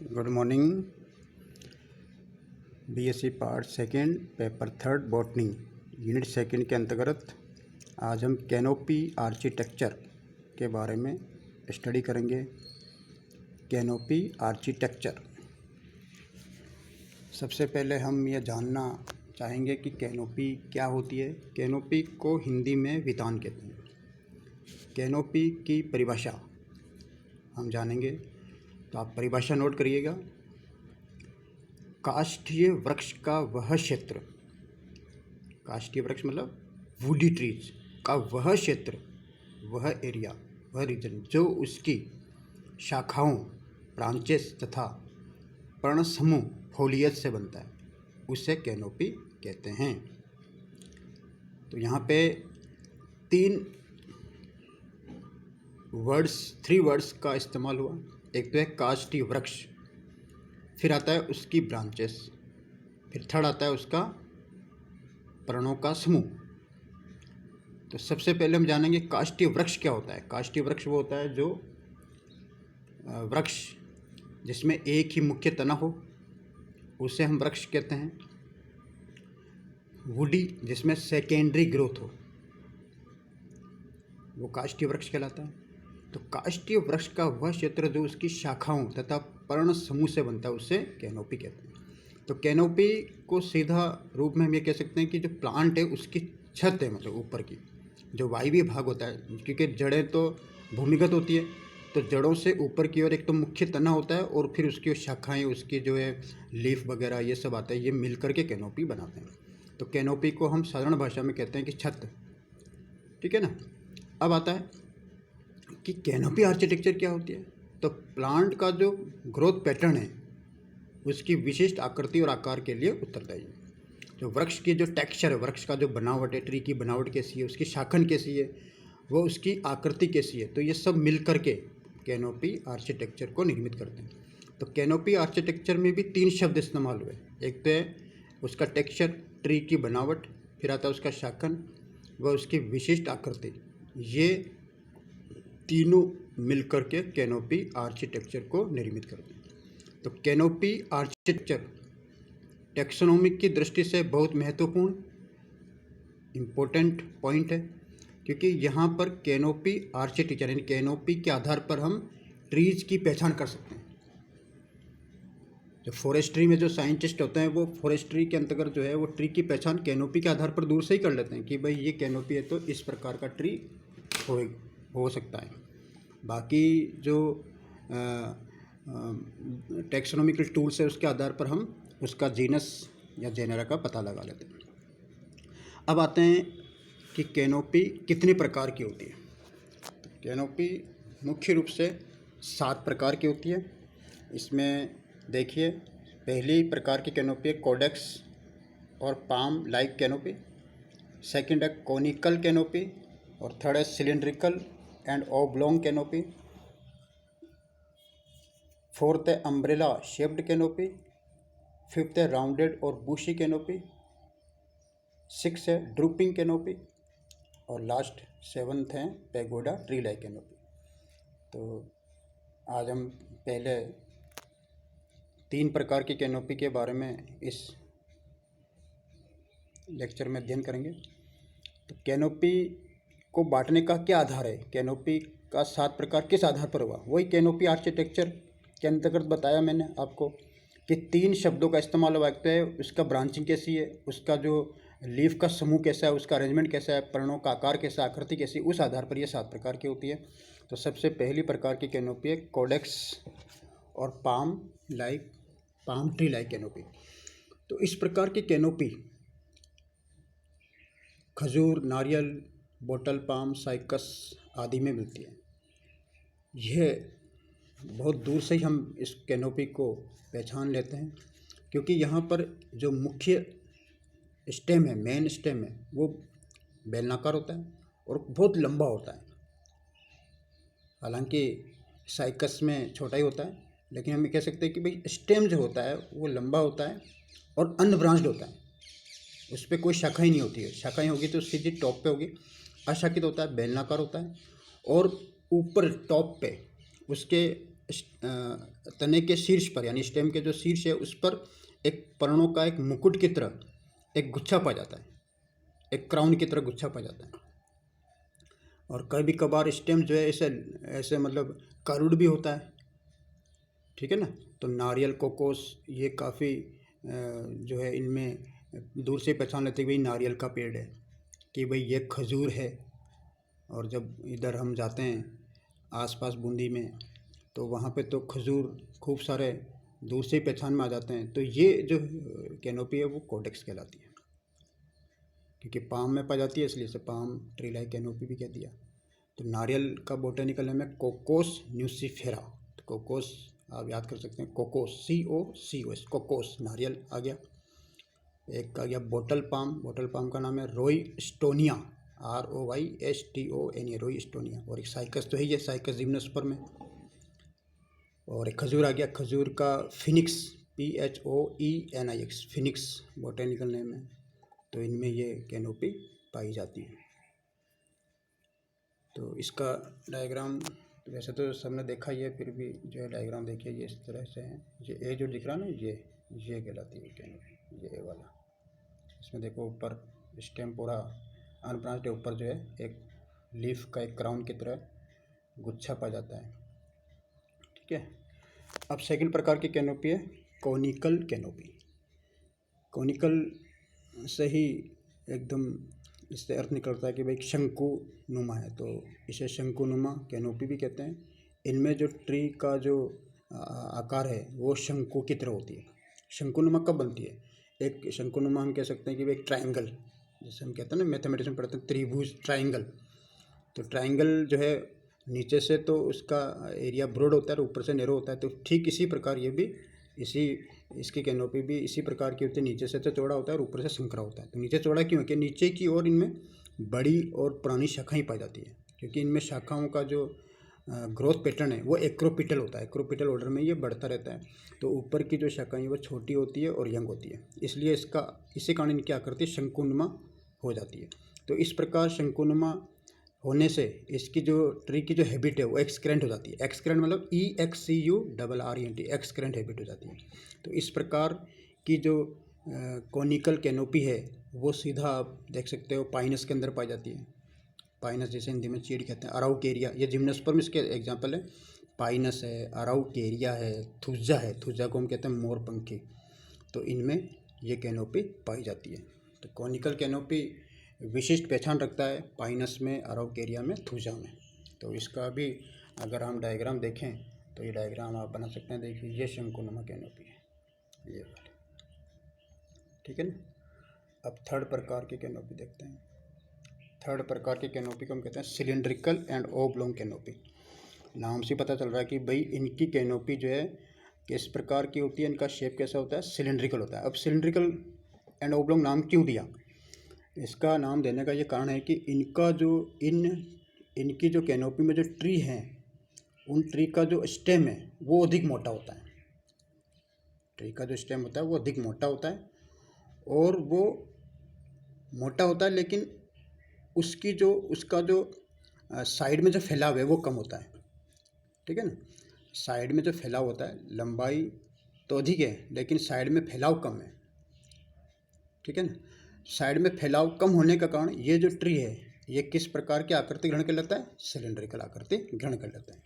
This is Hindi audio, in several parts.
Good morning. BSc part second paper third botany unit second के अंतर्गत आज हम कैनोपी आर्किटेक्चर के बारे में स्टडी करेंगे। कैनोपी आर्किटेक्चर, सबसे पहले हम यह जानना चाहेंगे कि कैनोपी क्या होती है। कैनोपी को हिंदी में वितान कहते हैं। कैनोपी की परिभाषा हम जानेंगे, तो आप परिभाषा नोट करिएगा। काष्ठीय वृक्ष का वह क्षेत्र, काष्ठीय वृक्ष मतलब वुडी ट्रीज का वह क्षेत्र, वह एरिया, वह रीजन जो उसकी शाखाओं, ब्रांचेस तथा पर्ण समूह फोलियज से बनता है, उसे कैनोपी कहते हैं। तो यहाँ पे थ्री वर्ड्स का इस्तेमाल हुआ। एक तो है काष्ठीय वृक्ष, फिर आता है उसकी ब्रांचेस, फिर थर्ड आता है उसका पर्णों का समूह। तो सबसे पहले हम जानेंगे काष्ठीय वृक्ष क्या होता है। काष्ठीय वृक्ष वो होता है जो वृक्ष जिसमें एक ही मुख्य तना हो, उसे हम वृक्ष कहते हैं। वुडी जिसमें सेकेंडरी ग्रोथ हो, वो काष्ठीय वृक्ष कहलाता है। तो काष्ठीय वृक्ष का वह क्षेत्र जो उसकी शाखाओं तथा पर्ण समूह से बनता है, उसे कैनोपी कहते हैं। तो कैनोपी को सीधा रूप में हम ये कह सकते हैं कि जो प्लांट है उसकी छत है, मतलब ऊपर की जो वायवीय भाग होता है, क्योंकि जड़ें तो भूमिगत होती है, तो जड़ों से ऊपर की ओर एक तो मुख्य तना होता है और फिर उसकी शाखाएँ, उसकी जो है लीफ वगैरह ये सब आता है, ये मिल करके कैनोपी बनाते हैं। तो कैनोपी को हम साधारण भाषा में कहते हैं कि छत, ठीक है ना। अब आता है कि कैनोपी आर्किटेक्चर क्या होती है। तो प्लांट का जो ग्रोथ पैटर्न है उसकी विशिष्ट आकृति और आकार के लिए उत्तरदायी है। जो वृक्ष की जो टेक्सचर है, वृक्ष का जो बनावट है, ट्री की बनावट कैसी है, उसकी शाखन कैसी है, वो उसकी आकृति कैसी है, तो ये सब मिल करके कैनोपी आर्किटेक्चर को निर्मित करते हैं। तो कैनोपी आर्किटेक्चर में भी 3 शब्द इस्तेमाल हुए। एक तो है उसका टेक्सचर, ट्री की बनावट, फिर आता है उसका शाखन व उसकी विशिष्ट आकृति। ये तीनों मिलकर के कैनोपी आर्किटेक्चर को निर्मित करते हैं। तो कैनोपी आर्किटेक्चर टेक्सोनोमिक की दृष्टि से बहुत महत्वपूर्ण इम्पोर्टेंट पॉइंट है, क्योंकि यहाँ पर कैनोपी आर्किटेक्चर यानी कैनोपी के आधार पर हम ट्रीज की पहचान कर सकते हैं। जो फॉरेस्ट्री में जो साइंटिस्ट होते हैं, वो फॉरेस्ट्री के अंतर्गत जो है वो ट्री की पहचान कैनोपी के आधार पर दूर से ही कर लेते हैं कि भाई ये कैनोपी है तो इस प्रकार का ट्री हो सकता है। बाकी जो टेक्सोनोमिकल टूल्स है उसके आधार पर हम उसका जीनस या जेनेरा का पता लगा लेते हैं। अब आते हैं कि कैनोपी कितने प्रकार की होती है। कैनोपी मुख्य रूप से 7 प्रकार की होती है। इसमें देखिए, पहली प्रकार की कैनोपी है कोडेक्स और पाम लाइक कैनोपी, सेकंड है कोनिकल कैनोपी, और थर्ड है सिलेंड्रिकल एंड ऑब्लोंग कैनोपी, फोर्थ है अम्ब्रेला शेप्ड कैनोपी, फिफ्थ है राउंडेड और बुशी कैनोपी, 6 है ड्रूपिंग कैनोपी, और लास्ट 7th है पैगोडा ट्री लाइक कैनोपी। तो आज हम पहले 3 प्रकार की कैनोपी के बारे में इस लेक्चर में अध्ययन करेंगे। तो कैनोपी को बांटने का क्या आधार है, कैनोपी का 7 प्रकार किस आधार पर हुआ, वही कैनोपी आर्किटेक्चर के अंतर्गत बताया मैंने आपको कि 3 शब्दों का इस्तेमाल हुआ। एक तो है उसका ब्रांचिंग कैसी है, उसका जो लीफ का समूह कैसा है, उसका अरेंजमेंट कैसा है, पर्णों का आकार कैसा, आकृति कैसी, उस आधार पर ये 7 प्रकार की होती है। तो सबसे पहली प्रकार की कैनोपी है कोडेक्स और पाम ट्री लाइक कैनोपी। तो इस प्रकार की कैनोपी खजूर, नारियल, बोटल पाम, साइकस आदि में मिलती है। यह बहुत दूर से ही हम इस कैनोपी को पहचान लेते हैं, क्योंकि यहाँ पर जो मुख्य स्टेम है, मेन स्टेम है, वो बेलनाकार होता है और बहुत लंबा होता है। हालांकि साइकस में छोटा ही होता है, लेकिन हम ये कह सकते हैं कि भाई स्टेम जो होता है वो लंबा होता है और अनब्रांच्ड होता है, उस पर कोई शाखा ही नहीं होती है। शाखाएँ होगी तो सीधी टॉप पे होगी। अशाखित होता है, बेलनाकार होता है, और ऊपर टॉप पे उसके तने के शीर्ष पर यानी स्टेम के जो शीर्ष है उस पर एक पर्णों का एक मुकुट की तरह एक गुच्छा पा जाता है, एक क्राउन की तरह गुच्छा पा जाता है। और कभी कभार स्टेम जो है ऐसे ऐसे मतलब करुड़ भी होता है, ठीक है ना। तो नारियल, कोकोस ये काफ़ी जो है इनमें दूर से पहचान लेते हैं कि भाई नारियल का पेड़ है, कि भाई ये खजूर है। और जब इधर हम जाते हैं आसपास बूंदी में तो वहाँ पे तो खजूर खूब सारे दूर से ही पहचान में आ जाते हैं। तो ये जो कैनोपी है वो कोडेक्स कहलाती है, क्योंकि पाम में पाई जाती है इसलिए इसे पाम ट्री लाइक कैनोपी भी कह दिया। तो नारियल का बोटेनिकल नेम है कोकोस न्यूसीफेरा। तो कोकोस आप याद कर सकते हैं, कोकोस COCOS, कोकोस नारियल आ गया। एक आ गया बोटल पाम का नाम है रोइस्टोनिया, ROYSTONIA, रोइस्टोनिया। और एक साइकस तो है ये, साइकस जिम्नोस्पर्म में। और एक खजूर आ गया, खजूर का Phoenix, PHOENIX, Phoenix botanical name है। तो इनमें ये कैनोपी पाई जाती है। तो इसका डायग्राम वैसे तो सबने देखा ही है, फिर भी जो है डायग्राम देखिए ये इस तरह से है। ये जो दिख रहा है ना, ये कहलाती है कैनोपी, ये वाला। इसमें देखो ऊपर स्टेम पूरा अनब्रांच्ड है, ऊपर जो है एक लीफ का एक क्राउन की तरह गुच्छा पा जाता है, ठीक है। अब सेकंड प्रकार की कैनोपी है कोनिकल कैनोपी। कोनिकल से ही एकदम इससे अर्थ निकलता है कि भाई शंकु नुमा है, तो इसे शंकु नुमा कैनोपी भी कहते हैं। इनमें जो ट्री का जो आकार है वो शंकु की तरह होती है। शंकुनुमा कब बनती है? एक शंकुनुमा हम कह सकते हैं कि भाई एक ट्रायंगल, जैसे हम कहते हैं ना मैथमेटिक्स में पढ़ते हैं त्रिभुज, ट्रायंगल। तो ट्रायंगल जो है नीचे से तो उसका एरिया ब्रॉड होता है और ऊपर से नैरो होता है। तो ठीक इसी प्रकार ये भी इसकी कैनोपी भी इसी प्रकार की होती है, नीचे से तो चौड़ा होता है और ऊपर से संकरा होता है। तो नीचे चौड़ा क्यों है कि नीचे की ओर इनमें बड़ी और पुरानी शाखाएं पाई जाती है, क्योंकि इनमें शाखाओं का जो ग्रोथ पैटर्न है वो एक्रोपिटल होता है, एक्रोपिटल ऑर्डर में ये बढ़ता रहता है। तो ऊपर की जो शाखाएं वो छोटी होती है और यंग होती है, इसलिए इसी कारण इनकी आकृति शंकुनुमा हो जाती है। तो इस प्रकार शंकुनुमा होने से इसकी जो ट्री की जो हैबिट है वो एक्सक्रेंट हो जाती है। एक्सक्रेंट मतलब EXCURRENT, एक्सक्रेंट हैबिट हो जाती है। तो इस प्रकार की जो कोनिकल कैनोपी है वो सीधा आप देख सकते हो पाइनस के अंदर पाई जाती है। पाइनस जैसे हिंदी में चीड़ कहते हैं, अराउकेरिया, ये जिम्नोस्पर्म इसके एग्जाम्पल है। पाइनस है, अराउकेरिया है, थुजा है, थुजा को हम कहते हैं मोरपंखी। तो इनमें ये कैनोपी पाई जाती है। तो कोनिकल कैनोपी विशिष्ट पहचान रखता है पाइनस में, अराउकेरिया में, थुजा में। तो इसका भी अगर हम डायग्राम देखें तो ये डायग्राम आप बना सकते हैं। देखिए ये शंकुनुमा कैनोपी है, ये वाली, ठीक है ना। अब थर्ड प्रकार की कैनोपी देखते हैं। थर्ड प्रकार की कैनोपी को हम कहते हैं सिलिंड्रिकल एंड ओब्लोंग कैनोपी। नाम से पता चल रहा है कि भाई इनकी कैनोपी जो है किस प्रकार की होती है, इनका शेप कैसा होता है, सिलिंड्रिकल होता है। अब सिलिंड्रिकल एंड ओब्लोंग नाम क्यों दिया? इसका नाम देने का ये कारण है कि इनका जो इनकी जो कैनोपी में जो ट्री हैं उन ट्री का जो स्टेम है वो अधिक मोटा होता है। ट्री का जो स्टेम होता है वो अधिक मोटा होता है, और वो मोटा होता है लेकिन उसका जो साइड में जो फैलाव है वो कम होता है, ठीक है ना। साइड में जो फैलाव होता है, लंबाई तो अधिक है लेकिन साइड में फैलाव कम है, ठीक है ना। साइड में फैलाव कम होने का कारण ये जो ट्री है ये किस प्रकार की आकृति ग्रहण कर लेता है, सिलिंड्रिकल आकृति ग्रहण कर लेता है।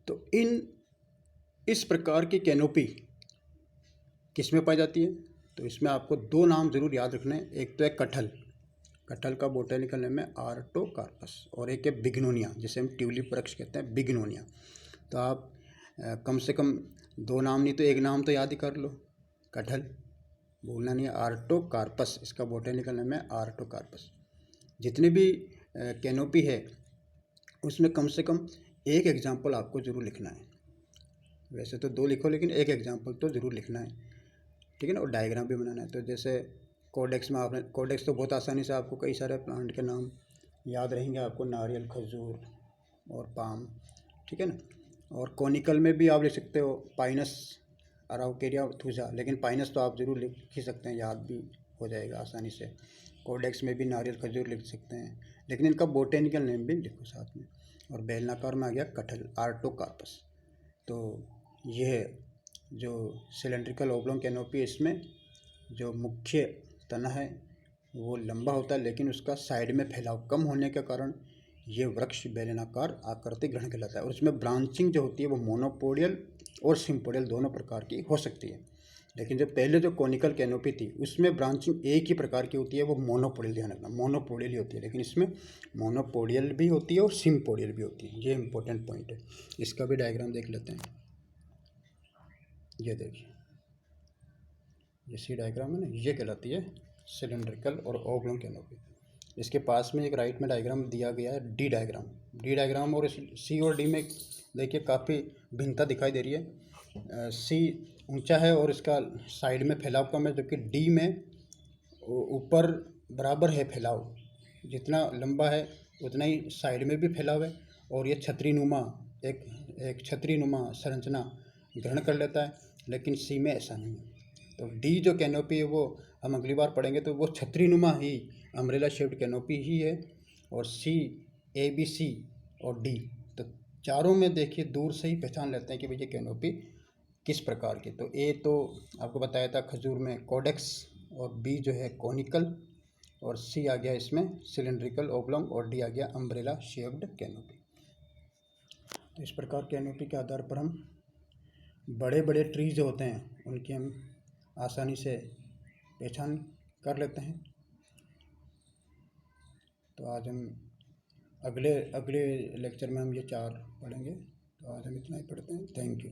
तो इस प्रकार की कैनोपी किस में पाई जाती है? तो इसमें आपको दो नाम जरूर याद रखने हैं। एक तो है कटहल का बोटेनिकल नेम है आर्टोकार्पस, और एक है बिग्नोनिया, जिसे हम ट्यूलिप वृक्ष कहते हैं, बिग्नोनिया। तो आप कम से कम दो नाम नहीं तो एक नाम तो याद ही कर लो, कटहल, भूलना नहीं है। आर्टोकार्पस इसका बोटेनिकल नेम है, आर्टोकार्पस। जितनी भी कैनोपी है उसमें कम से कम एक एग्जाम्पल आपको ज़रूर लिखना है। वैसे तो दो लिखो लेकिन एक एग्जाम्पल तो ज़रूर लिखना है, ठीक है ना। और डायग्राम भी बनाना है। तो जैसे कोडेक्स में आपने, कोडेक्स तो बहुत आसानी से आपको कई सारे प्लांट के नाम याद रहेंगे आपको, नारियल, खजूर और पाम, ठीक है ना। और कोनिकल में भी आप लिख सकते हो पाइनस, अराउकेरिया, थुजा, लेकिन पाइनस तो आप ज़रूर लिख ही सकते हैं, याद भी हो जाएगा आसानी से। कोडेक्स में भी नारियल, खजूर लिख सकते हैं, लेकिन इनका बोटेनिकल नेम भी लिखो साथ में। और बेलनाकार में आ गया कटहल, आर्टोकार्पस। तो यह जो सिलेंड्रिकल ओब्लोंग कैनोपी, इसमें जो मुख्य तना है वो लंबा होता है, लेकिन उसका साइड में फैलाव कम होने के कारण ये वृक्ष बेलनाकार आकृति ग्रहण कहलाता है। और इसमें ब्रांचिंग जो होती है वो मोनोपोडियल और सिम्पोडियल दोनों प्रकार की हो सकती है। लेकिन जो पहले जो कॉनिकल कैनोपी थी उसमें ब्रांचिंग एक ही प्रकार की होती है, वो मोनोपोडियल, ध्यान रखना मोनोपोडियल ही होती है। लेकिन इसमें मोनोपोडियल भी होती है और सिम्पोडियल भी होती है। ये इंपॉर्टेंट पॉइंट है। इसका भी डायग्राम देख लेते हैं। ये देखिए, ये सी डायग्राम है ना, ये कहलाती है सिलेंड्रिकल और ओब्लोंग कैनोपी। इसके पास में एक राइट में डायग्राम दिया गया है, डी डायग्राम। डी डायग्राम और सी और डी में देखिए काफ़ी भिन्नता दिखाई दे रही है। सी ऊंचा है और इसका साइड में फैलाव कम है, जबकि डी में ऊपर बराबर है फैलाव, जितना लंबा है उतना ही साइड में भी फैलाव है। और ये छतरीनुमा एक छतरीनुमा संरचना ग्रहण कर लेता है, लेकिन सी में ऐसा नहीं है। तो डी जो कैनोपी है वो हम अगली बार पढ़ेंगे, तो वो छतरीनुमा ही अम्ब्रेला शेप्ड कैनोपी ही है। और सी, ए, बी, सी और डी, तो चारों में देखिए दूर से ही पहचान लेते हैं कि भाई ये कैनोपी किस प्रकार की। तो ए तो आपको बताया था खजूर में कोडेक्स, और बी जो है कॉनिकल, और सी आ गया इसमें सिलेंड्रिकल ओब्लोंग, और डी आ गया अम्ब्रेला शेप्ड कैनोपी। तो इस प्रकार कैनोपी के आधार पर हम बड़े बड़े ट्रीज जो होते हैं उनकी हम आसानी से पहचान कर लेते हैं। तो आज हम अगले लेक्चर में हम ये 4 पढ़ेंगे। तो आज हम इतना ही पढ़ते हैं। Thank you.